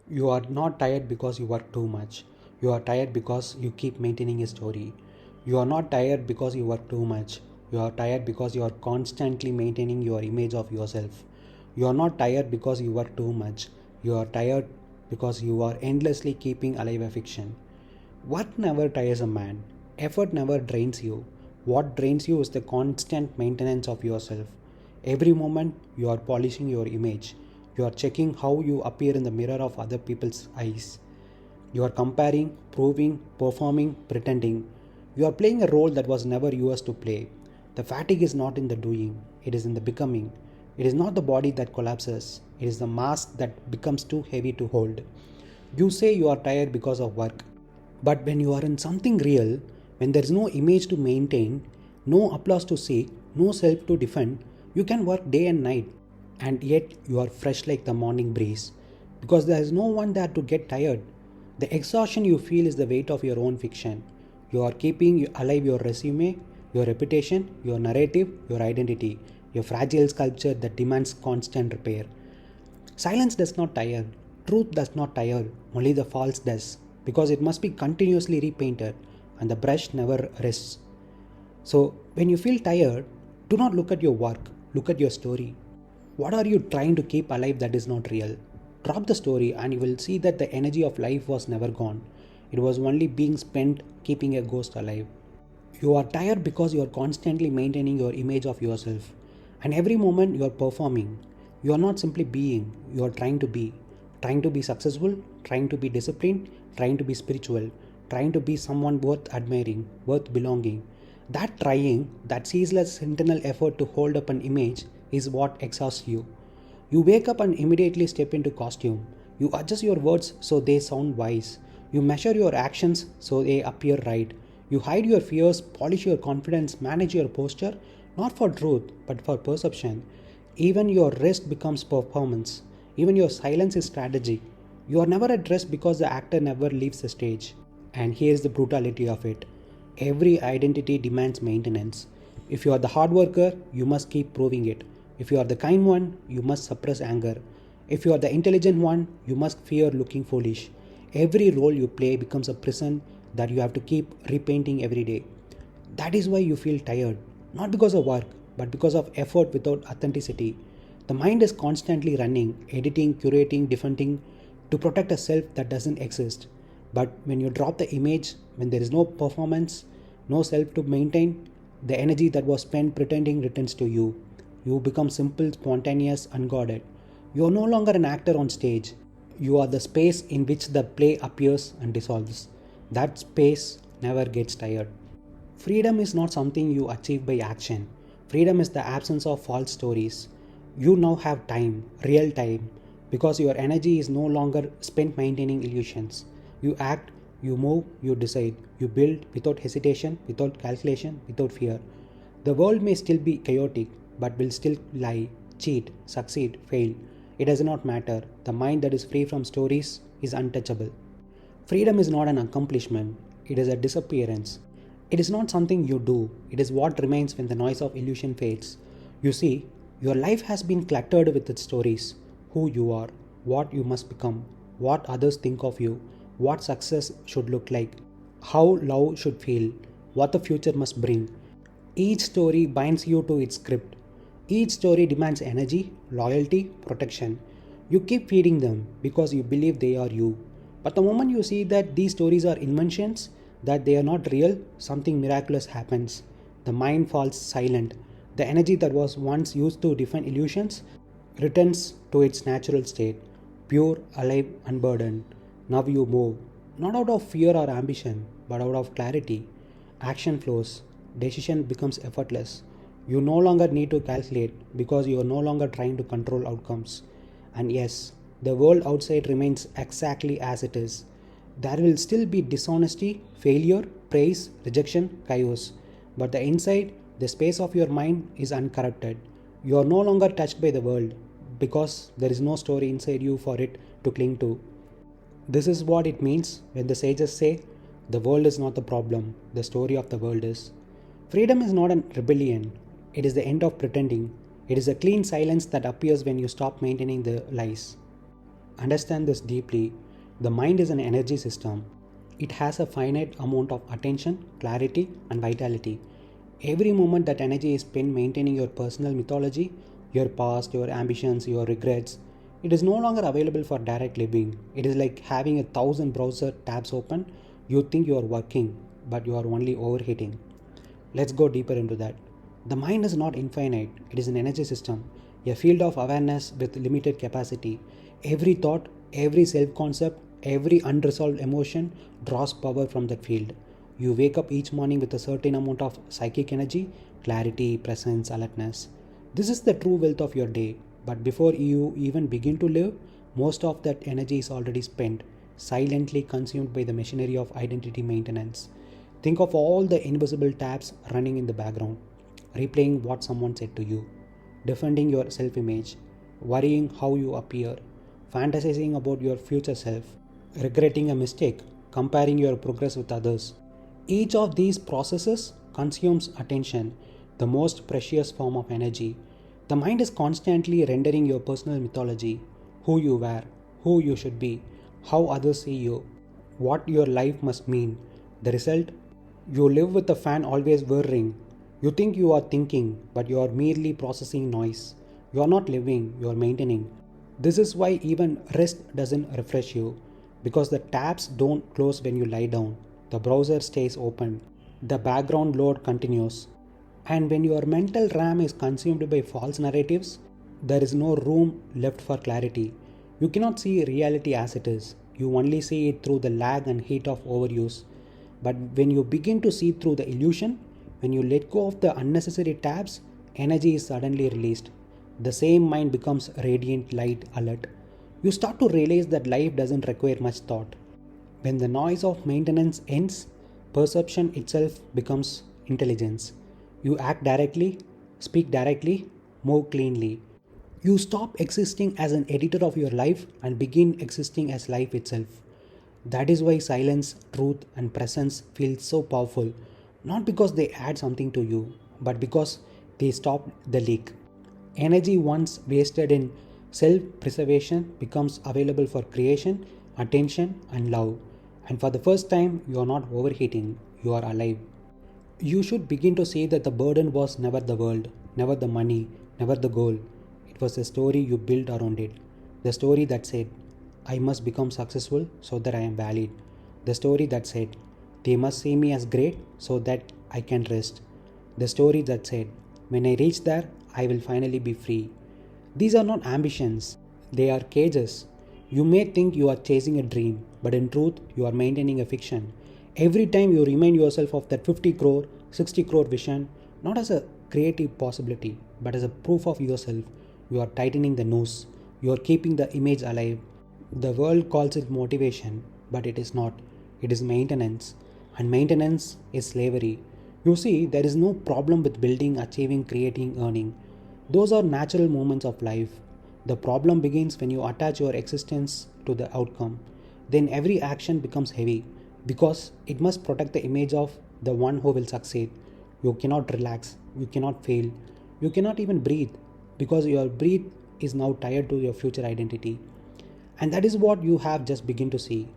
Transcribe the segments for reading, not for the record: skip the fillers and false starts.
You are not tired because you work too much. You are tired because you keep maintaining a story. You are not tired because you work too much. You are tired because you are constantly maintaining your image of yourself. You are not tired because you work too much. You are tired because you are endlessly keeping alive a fiction. Work never tires a man. Effort never drains you. What drains you is the constant maintenance of yourself. Every moment you are polishing your image. You are checking how you appear in the mirror of other people's eyes. You are comparing, proving, performing, pretending. You are playing a role that was never yours to play. The fatigue is not in the doing, it is in the becoming. It is not the body that collapses, it is the mask that becomes too heavy to hold. You say you are tired because of work, but when you are in something real, when there is no image to maintain, no applause to seek, no self to defend, you can work day and night, and yet you are fresh like the morning breeze because there is no one there to get tired. The exhaustion you feel is the weight of your own fiction. You are keeping alive your resume, your reputation, your narrative, your identity, your fragile sculpture that demands constant repair. Silence does not tire, truth does not tire, only the false does, because it must be continuously repainted and the brush never rests. So, when you feel tired, do not look at your work, look at your story. What are you trying to keep alive that is not real? Drop the story and you will see that the energy of life was never gone. It was only being spent keeping a ghost alive. You are tired because you are constantly maintaining your image of yourself. And every moment you are performing. You are not simply being, you are trying to be. Trying to be successful, trying to be disciplined, trying to be spiritual, trying to be someone worth admiring, worth belonging. That trying, that ceaseless internal effort to hold up an image is what exhausts you. You wake up and immediately step into costume. You adjust your words so they sound wise. You measure your actions so they appear right. You hide your fears, polish your confidence, manage your posture, not for truth, but for perception. Even your rest becomes performance. Even your silence is strategy. You are never at rest because the actor never leaves the stage. And here's the brutality of it: every identity demands maintenance. If you are the hard worker, you must keep proving it. If you are the kind one, you must suppress anger. If you are the intelligent one, you must fear looking foolish. Every role you play becomes a prison that you have to keep repainting every day. That is why you feel tired, not because of work, but because of effort without authenticity. The mind is constantly running, editing, curating, defending to protect a self that doesn't exist. But when you drop the image, when there is no performance, no self to maintain, the energy that was spent pretending returns to you. You become simple, spontaneous, unguarded. You are no longer an actor on stage. You are the space in which the play appears and dissolves. That space never gets tired. Freedom is not something you achieve by action. Freedom is the absence of false stories. You now have time, real time, because your energy is no longer spent maintaining illusions. You act, you move, you decide, you build without hesitation, without calculation, without fear. The world may still be chaotic, but will still lie, cheat, succeed, fail. It does not matter. The mind that is free from stories is untouchable. Freedom is not an accomplishment, it is a disappearance. It is not something you do, it is what remains when the noise of illusion fades. You see, your life has been cluttered with its stories: who you are, what you must become, what others think of you, what success should look like, how love should feel, what the future must bring. Each story binds you to its script. Each story demands energy, loyalty, protection. You keep feeding them because you believe they are you. But the moment you see that these stories are inventions, that they are not real, something miraculous happens. The mind falls silent. The energy that was once used to define illusions returns to its natural state, pure, alive, unburdened. Now you move, not out of fear or ambition, but out of clarity. Action flows, decision becomes effortless. You no longer need to calculate because you are no longer trying to control outcomes. And yes, the world outside remains exactly as it is. There will still be dishonesty, failure, praise, rejection, chaos. But the inside, the space of your mind is uncorrupted. You are no longer touched by the world because there is no story inside you for it to cling to. This is what it means when the sages say, the world is not the problem, the story of the world is. Freedom is not a rebellion, it is the end of pretending. It is a clean silence that appears when you stop maintaining the lies. Understand this deeply. The mind is an energy system. It has a finite amount of attention, clarity, and vitality. Every moment that energy is spent maintaining your personal mythology, your past, your ambitions, your regrets, it is no longer available for direct living. It is like having 1,000 browser tabs open. You think you are working, but you are only overheating. Let's go deeper into that. The mind is not infinite, it is an energy system, a field of awareness with limited capacity. Every thought, every self concept, every unresolved emotion draws power from that field. You wake up each morning with a certain amount of psychic energy, clarity, presence, alertness. This is the true wealth of your day. But before you even begin to live, most of that energy is already spent, silently consumed by the machinery of identity maintenance. Think of all the invisible tabs running in the background, replaying what someone said to you, defending your self image, worrying how you appear, fantasizing about your future self, regretting a mistake, comparing your progress with others. Each of these processes consumes attention, the most precious form of energy. The mind is constantly rendering your personal mythology, who you were, who you should be, how others see you, what your life must mean. The result? You live with the fan always whirring. You think you are thinking, but you are merely processing noise. You are not living, you are maintaining. This is why even rest doesn't refresh you, because the tabs don't close when you lie down. The browser stays open. The background load continues. And when your mental RAM is consumed by false narratives, there is no room left for clarity. You cannot see reality as it is. You only see it through the lag and heat of overuse. But when you begin to see through the illusion, when you let go of the unnecessary tabs, energy is suddenly released. The same mind becomes radiant, light, alert. You start to realize that life doesn't require much thought. When the noise of maintenance ends, perception itself becomes intelligence. You act directly, speak directly, move cleanly. You stop existing as an editor of your life and begin existing as life itself. That is why silence, truth, and presence feel so powerful, not because they add something to you, but because they stop the leak. Energy once wasted in self preservation becomes available for creation, attention, and love. And for the first time, you are not overheating, you are alive. You should begin to see that the burden was never the world, never the money, never the goal. It was the story you built around it. The story that said, I must become successful so that I am valid. The story that said, they must see me as great so that I can rest. The story that said, when I reach there, I will finally be free. These are not ambitions, they are cages. You may think you are chasing a dream, but in truth, you are maintaining a fiction. Every time you remind yourself of that 50 crore, 60 crore vision, not as a creative possibility, but as a proof of yourself, you are tightening the noose, you are keeping the image alive. The world calls it motivation, but it is not. It is maintenance, and maintenance is slavery. You see, there is no problem with building, achieving, creating, earning. Those are natural moments of life. The problem begins when you attach your existence to the outcome. Then every action becomes heavy because it must protect the image of the one who will succeed. You cannot relax, you cannot fail, you cannot even breathe because your breath is now tied to your future identity. And that is what you have just begin to see,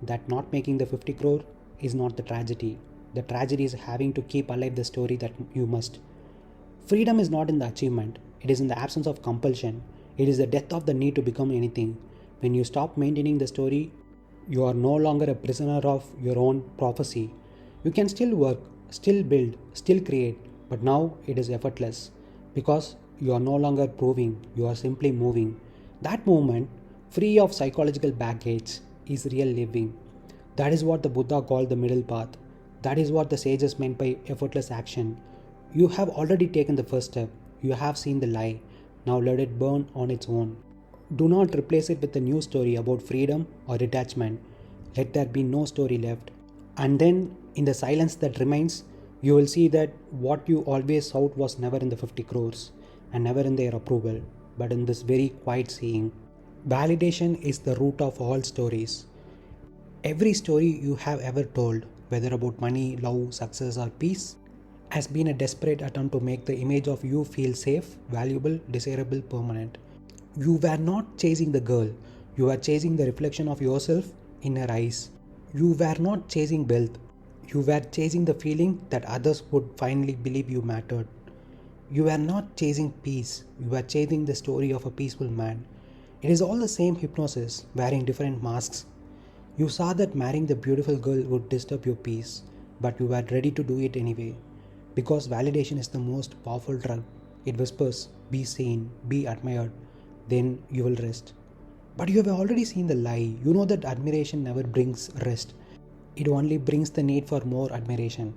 that not making the 50 crore is not the tragedy. The tragedy is having to keep alive the story that you must. Freedom is not in the achievement, it is in the absence of compulsion. It is the death of the need to become anything. When you stop maintaining the story, you are no longer a prisoner of your own prophecy. You can still work, still build, still create, but now it is effortless because you are no longer proving, you are simply moving. That movement, free of psychological baggage, is real living. That is what the Buddha called the middle path. That is what the sages meant by effortless action. You have already taken the first step. You have seen the lie. Now let it burn on its own. Do not replace it with a new story about freedom or detachment. Let there be no story left. And then, in the silence that remains, you will see that what you always sought was never in the 50 crores and never in their approval, but in this very quiet seeing. Validation is the root of all stories. Every story you have ever told, whether about money, love, success, or peace, has been a desperate attempt to make the image of you feel safe, valuable, desirable, permanent. You were not chasing the girl, You were chasing the reflection of yourself in her eyes. You were not chasing wealth. You were chasing the feeling that others would finally believe you mattered. You were not chasing peace. You were chasing the story of a peaceful man. It is all the same hypnosis, wearing different masks. You saw that marrying the beautiful girl would disturb your peace, but you were ready to do it anyway. Because validation is the most powerful drug. It whispers, be seen, be admired, then you will rest. But you have already seen the lie. You know that admiration never brings rest. It only brings the need for more admiration.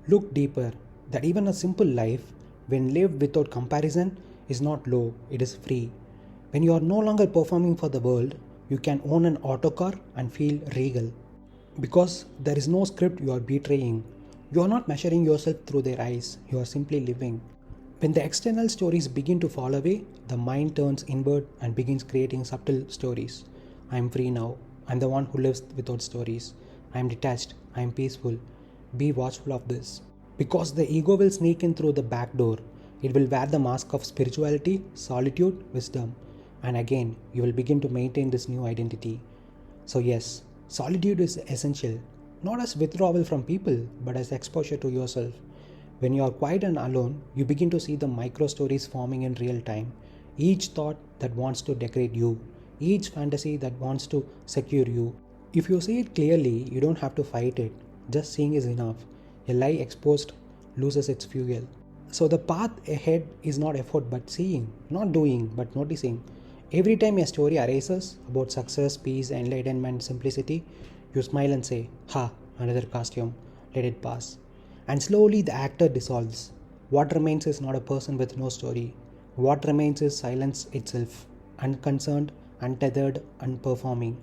Look deeper, that even a simple life, when lived without comparison, is not low, it is free. When you are no longer performing for the world, you can own an autocar and feel regal. Because there is no script you are betraying. You are not measuring yourself through their eyes, you are simply living. When the external stories begin to fall away, the mind turns inward and begins creating subtle stories. I am free now. I am the one who lives without stories. I am detached. I am peaceful. Be watchful of this. Because the ego will sneak in through the back door. It will wear the mask of spirituality, solitude, wisdom. And again, you will begin to maintain this new identity. So, yes, solitude is essential, not as withdrawal from people, but as exposure to yourself. When you are quiet and alone, you begin to see the micro stories forming in real time. Each thought that wants to decorate you, each fantasy that wants to secure you. If you see it clearly, you don't have to fight it. Just seeing is enough. A lie exposed loses its fuel. So the path ahead is not effort but seeing, not doing but noticing. Every time a story arises about success, peace, enlightenment, simplicity, you smile and say, ha, another costume, let it pass. And slowly the actor dissolves. What remains is not a person with no story. What remains is silence itself, unconcerned, untethered, unperforming.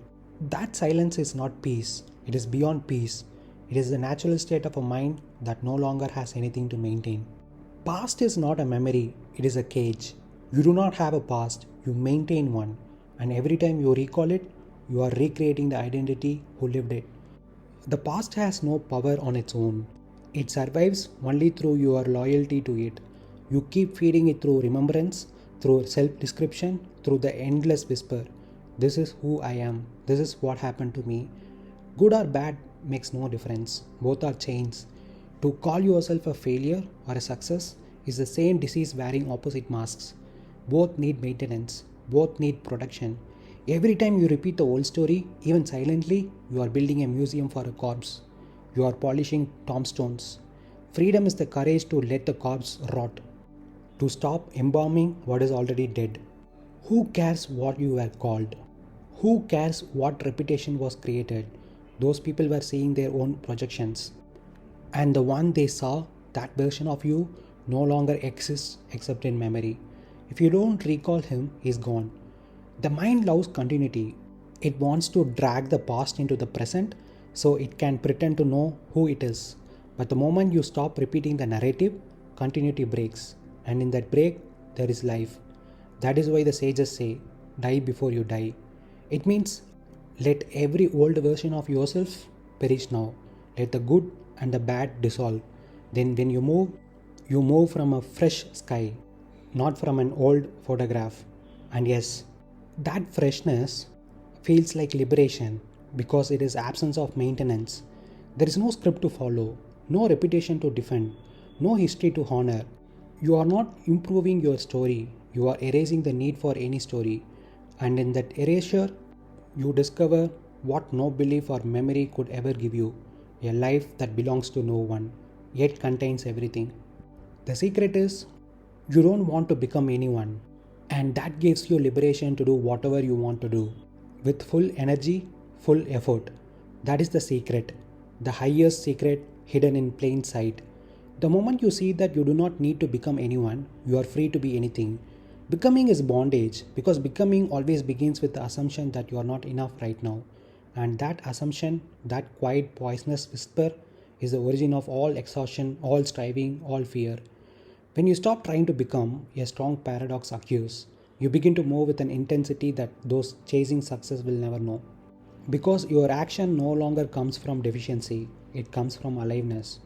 That silence is not peace, it is beyond peace. It is the natural state of a mind that no longer has anything to maintain. Past is not a memory, it is a cage. You do not have a past, you maintain one. And every time you recall it, you are recreating the identity who lived it. The past has no power on its own. It survives only through your loyalty to it. You keep feeding it through remembrance, through self-description, through the endless whisper. This is who I am. This is what happened to me. Good or bad makes no difference. Both are chains. To call yourself a failure or a success is the same disease wearing opposite masks. Both need maintenance. Both need protection. Every time you repeat the old story, even silently, you are building a museum for a corpse. You are polishing tombstones. Freedom is the courage to let the corpse rot, to stop embalming what is already dead. Who cares what you were called? Who cares what reputation was created? Those people were seeing their own projections. And the one they saw, that version of you, no longer exists except in memory. If you don't recall him, he's gone. The mind loves continuity. It wants to drag the past into the present so it can pretend to know who it is. But the moment you stop repeating the narrative, continuity breaks. And in that break, there is life. That is why the sages say, die before you die. It means let every old version of yourself perish now. Let the good and the bad dissolve. Then when you move from a fresh sky, not from an old photograph. And yes, that freshness feels like liberation because it is absence of maintenance. There is no script to follow, no reputation to defend, no history to honor. You are not improving your story, you are erasing the need for any story. And in that erasure, you discover what no belief or memory could ever give you, a life that belongs to no one, yet contains everything. The secret is, you don't want to become anyone, and that gives you liberation to do whatever you want to do, with full energy, full effort. That is the secret, the highest secret hidden in plain sight. The moment you see that you do not need to become anyone, you are free to be anything. Becoming is bondage because becoming always begins with the assumption that you are not enough right now. And that assumption, that quiet poisonous whisper, is the origin of all exhaustion, all striving, all fear. When you stop trying to become, a strong paradox occurs. You begin to move with an intensity that those chasing success will never know. Because your action no longer comes from deficiency, it comes from aliveness.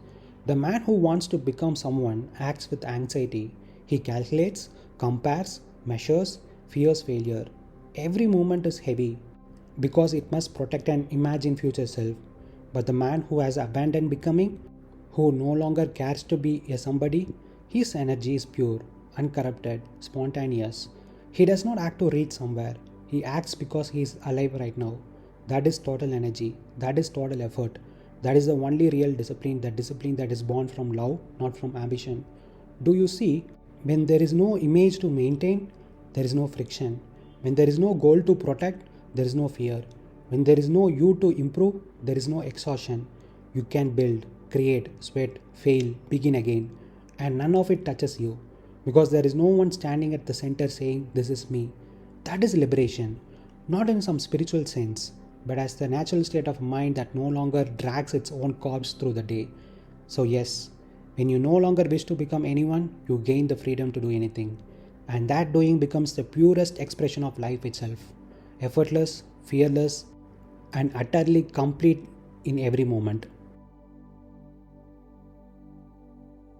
The man who wants to become someone acts with anxiety. He calculates, compares, measures, fears failure. every moment is heavy because it must protect and imagine future self. But the man who has abandoned becoming, who no longer cares to be a somebody, his energy is pure, uncorrupted, spontaneous. He does not act to reach somewhere. He acts because he is alive right now. That is total energy. That is total effort. That is the only real discipline, that discipline that is born from love, not from ambition. Do you see? When there is no image to maintain, there is no friction. When there is no goal to protect, there is no fear. When there is no you to improve, there is no exhaustion. You can build, create, sweat, fail, begin again, and none of it touches you because there is no one standing at the center saying, "This is me." That is liberation, not in some spiritual sense, but as the natural state of mind that no longer drags its own corpse through the day. So, yes, when you no longer wish to become anyone, you gain the freedom to do anything. And that doing becomes the purest expression of life itself, effortless, fearless, and utterly complete in every moment.